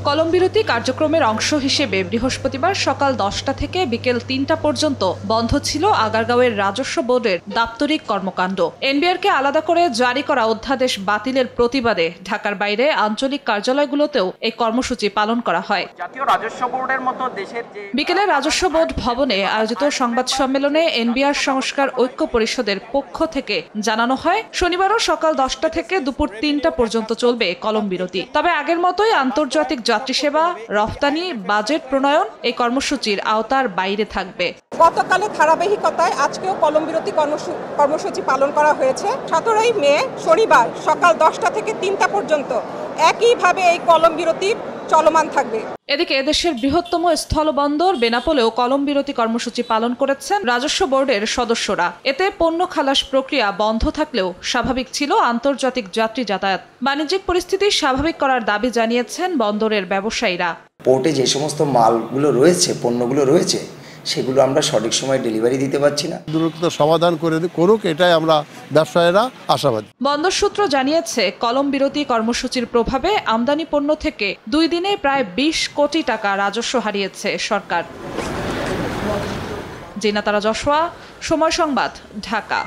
কলম বিরতি কার্যক্রমের অংশ হিসেবে বৃহস্পতিবার সকাল 10টা থেকে বিকেল 3টা পর্যন্ত বন্ধ ছিল আগারগাঁওয়ের রাজস্ব বোর্ডের দাপ্তরিক কর্মকাণ্ড। এনবিআরকে আলাদা করে জারি করা অধ্যাদেশ বাতিলের প্রতিবাদে ঢাকার বাইরে আঞ্চলিক কার্যালয়গুলোতেও এই কর্মসূচি পালন করা হয়। জাতীয় রাজস্ব বোর্ডের মতো দেশের বিকেলে রাজস্ব বোর্ড ভবনে আয়োজিত সংবাদ সম্মেলনে এনবিআর সংস্কার ঐক্য পরিষদের পক্ষ থেকে জানানো হয়, শনিবারও সকাল 10টা থেকে দুপুর 3টা পর্যন্ত চলবে কলম বিরতি। তবে আগের মতোই আন্তর্জাতিক যাত্রী সেবা, রফতানি, বাজেট প্রণয়ন এই কর্মসূচির আওতার বাইরে থাকবে। গতকালের ধারাবাহিকতায় আজকেও কলম বিরতি কর্মসূচি পালন করা হয়েছে। 17ই মে শনিবার সকাল 10টা থেকে 3টা পর্যন্ত একইভাবে এই কলম বিরতি চলমান থাকবে। এদিকে এদেশের বৃহত্তম স্থলবন্দর বেনাপোলেও কলম বিরতি কর্মসূচি পালন করেছেন রাজস্ব বোর্ডের সদস্যরা। এতে পণ্য খালাস প্রক্রিয়া বন্ধ থাকলেও স্বাভাবিক ছিল আন্তর্জাতিক যাত্রী যাতায়াত। বাণিজ্যিক পরিস্থিতি স্বাভাবিক করার দাবি জানিয়েছেন বন্দরের ব্যবসায়ীরা। পোর্টে যে সমস্ত মালগুলো রয়েছে, পণ্যগুলো রয়েছে, সেগুলো আমরা সঠিক সময়ে ডেলিভারি দিতে পারছি না। দ্রুত সমাধান করুক, এটাই আমরা ব্যবসায়ীরা আশাবাদী। বন্দর সূত্র জানিয়েছে, কলম বিরতি কর্মসূচির প্রভাবে আমদানি পণ্য থেকে 2 দিনে প্রায় 20 কোটি টাকা রাজস্ব হারিয়েছে সরকার। জিনাতারা জশোয়া, সময় সংবাদ, ঢাকা।